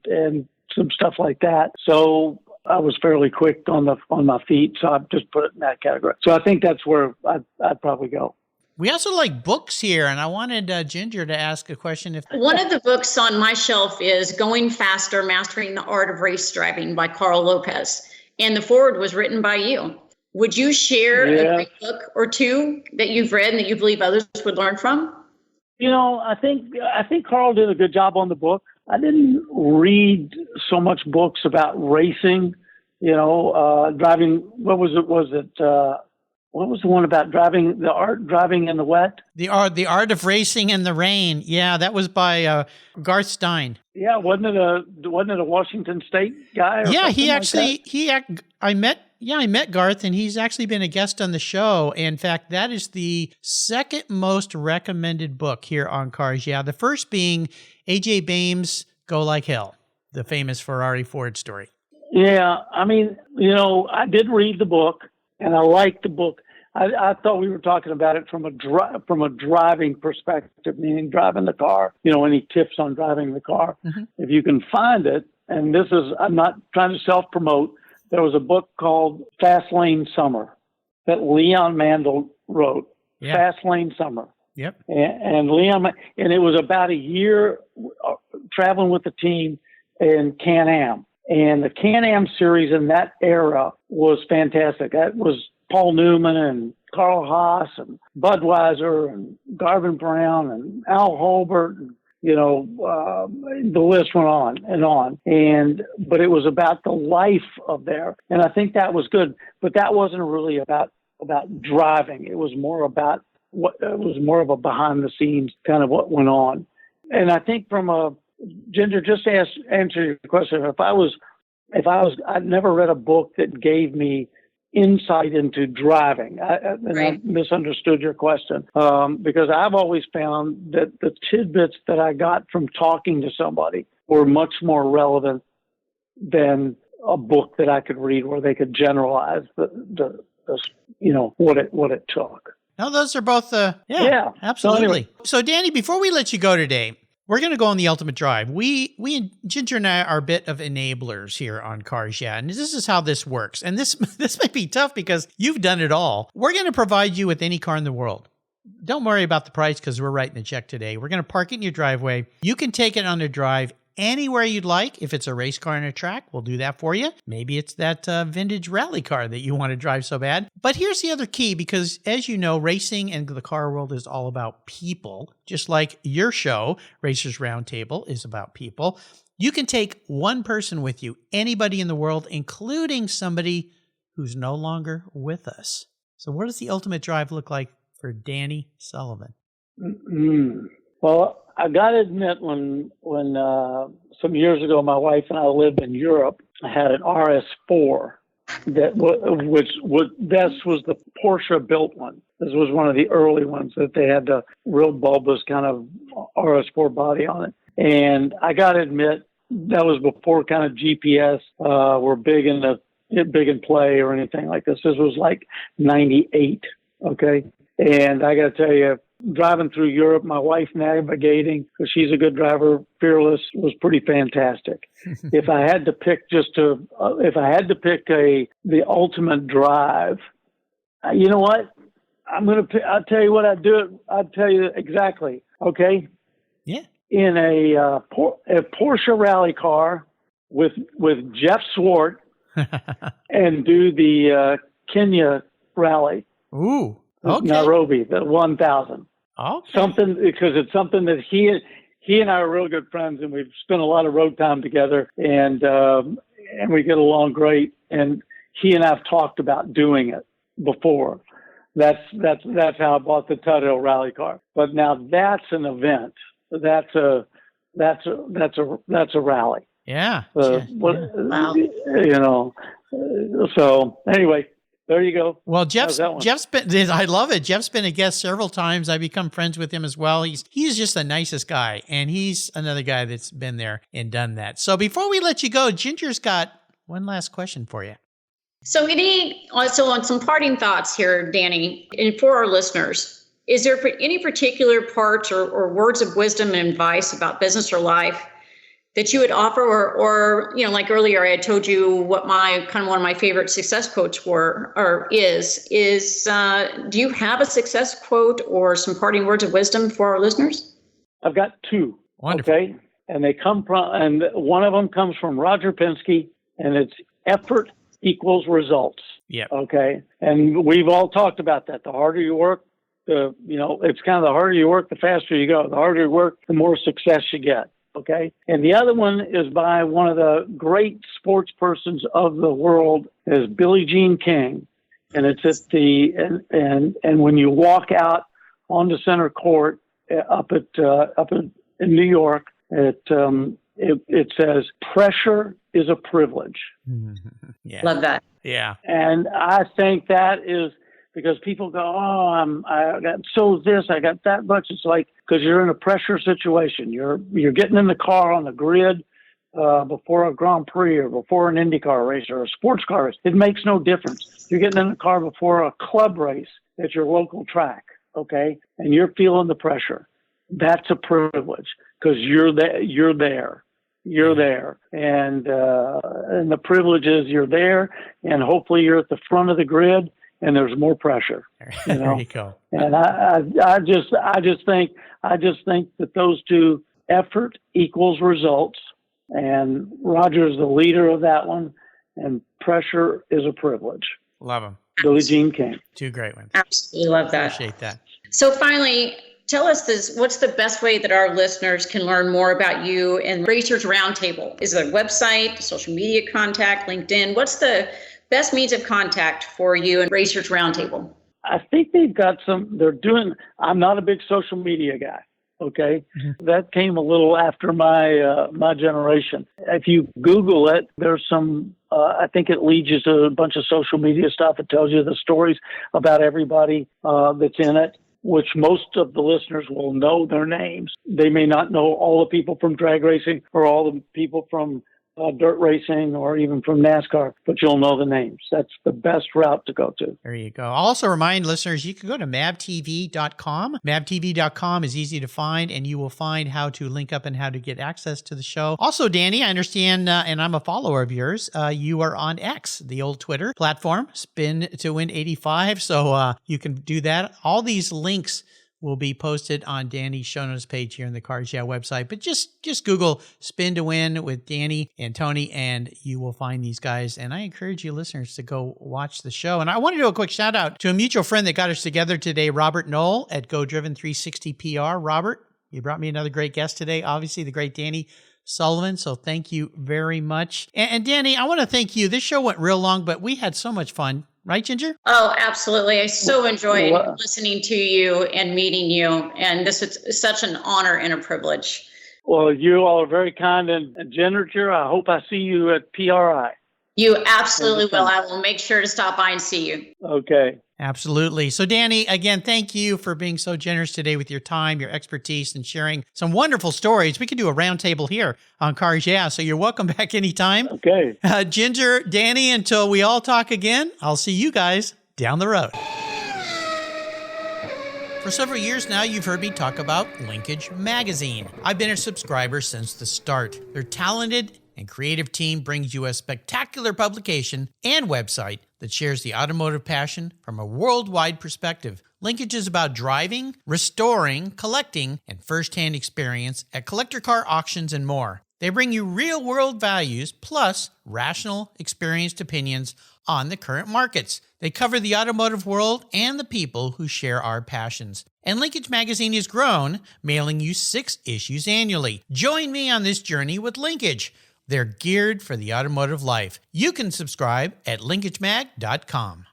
some stuff like that. So I was fairly quick on my feet, so I've just put it in that category. So I think that's where I'd probably go. We also like books here, and I wanted Ginger to ask a question. One of the books on my shelf is Going Faster, Mastering the Art of Race Driving by Carl Lopez, and the foreword was written by you. Would you share a great book or two that you've read and that you believe others would learn from? I think Carl did a good job on the book. I didn't read so much books about racing, driving. What was it? What was the one about driving in the wet? The art of racing in the rain. Yeah, that was by Garth Stein. Yeah, wasn't it a Washington State guy? Yeah, I met Garth, and he's actually been a guest on the show. In fact, that is the second most recommended book here on Cars. Yeah, the first being A.J. Bames' Go Like Hell, the famous Ferrari Ford story. Yeah, I did read the book, and I liked the book. I thought we were talking about it from a driving perspective, meaning driving the car. Any tips on driving the car? Mm-hmm. If you can find it, and I'm not trying to self-promote. There was a book called Fast Lane Summer that Leon Mandel wrote. Yeah. Fast Lane Summer. Yep. And it was about a year traveling with the team in Can-Am. And the Can-Am series in that era was fantastic. That was Paul Newman and Carl Haas and Budweiser and Garvin Brown and Al Holbert and the list went on and on. But it was about the life of there. And I think that was good. But that wasn't really about driving. It was more about it was more of a behind the scenes kind of what went on. And I think Ginger, just to answer your question, I'd never read a book that gave me insight into driving. I misunderstood your question because I've always found that the tidbits that I got from talking to somebody were much more relevant than a book that I could read where they could generalize the what it took. No, those are both yeah, absolutely. So Danny, before we let you go today, we're going to go on the ultimate drive. We Ginger and I are a bit of enablers here on Cars Yeah, and this is how this works. And this might be tough because you've done it all. We're going to provide you with any car in the world. Don't worry about the price because we're writing a check today. We're going to park it in your driveway. You can take it on a drive anywhere you'd like. If it's a race car on a track, we'll do that for you. Maybe it's that vintage rally car that you want to drive so bad. But here's the other key, because as you know, racing and the car world is all about people, just like your show, Racers Roundtable, is about people. You can take one person with you, anybody in the world, including somebody who's no longer with us. So what does the ultimate drive look like for Danny Sullivan? Well, I got to admit, when some years ago my wife and I lived in Europe, I had an RS4 which was the Porsche built one. This was one of the early ones that they had the real bulbous kind of RS4 body on it. And I got to admit, that was before kind of GPS were big in play or anything like this. This was like 98. Okay. And I got to tell you, driving through Europe, my wife navigating, because she's a good driver, fearless, was pretty fantastic. If I had to pick the ultimate drive, you know what? I'll tell you what I'd do. I'd tell you exactly. Okay. Yeah. In a Porsche rally car with Jeff Swart and do the Kenya rally. Ooh. Okay. Nairobi, the 1000. Okay. Something, because it's something that he and I are real good friends, and we've spent a lot of road time together, and we get along great. And he and I have talked about doing it before. That's how I bought the Tuthill rally car. But now that's an event. That's a rally. Yeah. Wow. So anyway. There you go. Well, Jeff's been, I love it. Jeff's been a guest several times. I become friends with him as well. He's just the nicest guy. And he's another guy that's been there and done that. So before we let you go, Ginger's got one last question for you. So on some parting thoughts here, Danny, and for our listeners, is there any particular parts or words of wisdom and advice about business or life that you would offer, or like earlier, I had told you what my one of my favorite success quotes is. Do you have a success quote or some parting words of wisdom for our listeners? I've got two. Wonderful. Okay, and one of them comes from Roger Penske, and it's effort equals results. Yeah. Okay, and we've all talked about that. The harder you work, it's kind of the harder you work, the faster you go. The harder you work, the more success you get. Okay. And the other one is by one of the great sports persons of the world, is Billie Jean King. And it's at and when you walk out onto center court up in New York, it says, "Pressure is a privilege." Yeah. Love that. Yeah. And I think that is, because people go, I got so this, I got that much. It's like, because you're in a pressure situation. You're getting in the car on the grid before a Grand Prix or before an IndyCar race or a sports car race. It makes no difference. You're getting in the car before a club race at your local track, okay? And you're feeling the pressure. That's a privilege, because you're there. And the privilege is you're there, and hopefully you're at the front of the grid, and there's more pressure. There you go. And I just think that those two, effort equals results, and Roger's the leader of that one, and pressure is a privilege. Love him. Billie Jean King. Two great ones. Absolutely love that. Appreciate that. So finally, tell us this, what's the best way that our listeners can learn more about you and Racers Roundtable? Is it a website, social media contact, LinkedIn? What's the best means of contact for you and Racers Roundtable? I think they've got I'm not a big social media guy. Okay. Mm-hmm. That came a little after my generation. If you Google it, there's some, I think it leads you to a bunch of social media stuff. It tells you the stories about everybody that's in it, which most of the listeners will know their names. They may not know all the people from drag racing or all the people from dirt racing or even from NASCAR, but you'll know the names. That's the best route to go to. There you go. I'll also remind listeners, you can go to mavtv.com. Mavtv.com is easy to find, and you will find how to link up and how to get access to the show. Also, Danny, I understand, and I'm a follower of yours, you are on X, the old Twitter platform, Spin to Win 85. So you can do that. All these links will be posted on Danny's show notes page here in the Cars Yeah website. But just Google Spin to Win with Danny and Tony, and you will find these guys. And I encourage you listeners to go watch the show. And I want to do a quick shout out to a mutual friend that got us together today, Robert Knoll at Go Driven 360 PR. Robert, you brought me another great guest today, obviously the great Danny Sullivan. So thank you very much. And Danny, I want to thank you. This show went real long, but we had so much fun. Right, Ginger? Oh, absolutely. I so enjoyed listening to you and meeting you. And this is such an honor and a privilege. Well, you all are very kind. And Ginger, I hope I see you at PRI. You absolutely will. I will make sure to stop by and see you. Okay. Absolutely. So, Danny, again, thank you for being so generous today with your time, your expertise, and sharing some wonderful stories. We could do a roundtable here on Cars Yeah, so you're welcome back anytime. Okay. Ginger, Danny, until we all talk again, I'll see you guys down the road. For several years now, you've heard me talk about Linkage Magazine. I've been a subscriber since the start. Their talented and creative team brings you a spectacular publication and website that shares the automotive passion from a worldwide perspective. Linkage is about driving, restoring, collecting, and first-hand experience at collector car auctions and more. They bring you real-world values plus rational, experienced opinions on the current markets. They cover the automotive world and the people who share our passions. And Linkage Magazine has grown, mailing you 6 issues annually. Join me on this journey with Linkage. They're geared for the automotive life. You can subscribe at linkagemag.com.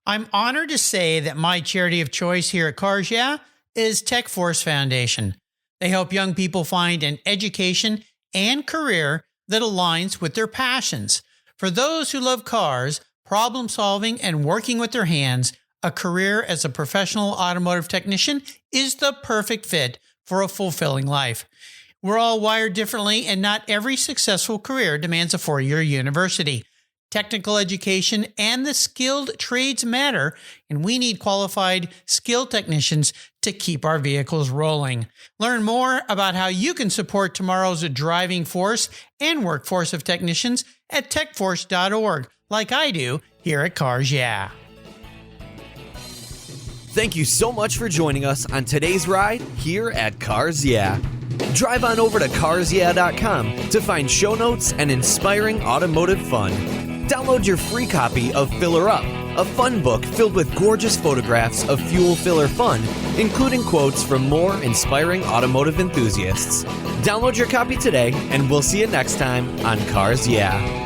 I'm honored to say that my charity of choice here at Cars Yeah is Tech Force Foundation. They help young people find an education and career that aligns with their passions. For those who love cars, problem solving, and working with their hands, a career as a professional automotive technician is the perfect fit for a fulfilling life. We're all wired differently, and not every successful career demands a 4-year university. Technical education and the skilled trades matter, and we need qualified, skilled technicians to keep our vehicles rolling. Learn more about how you can support tomorrow's driving force and workforce of technicians at techforce.org, like I do here at Cars Yeah. Thank you so much for joining us on today's ride here at Cars Yeah. Drive on over to carsyeah.com to find show notes and inspiring automotive fun. Download your free copy of Filler Up, a fun book filled with gorgeous photographs of fuel filler fun, including quotes from more inspiring automotive enthusiasts. Download your copy today, and we'll see you next time on Cars Yeah.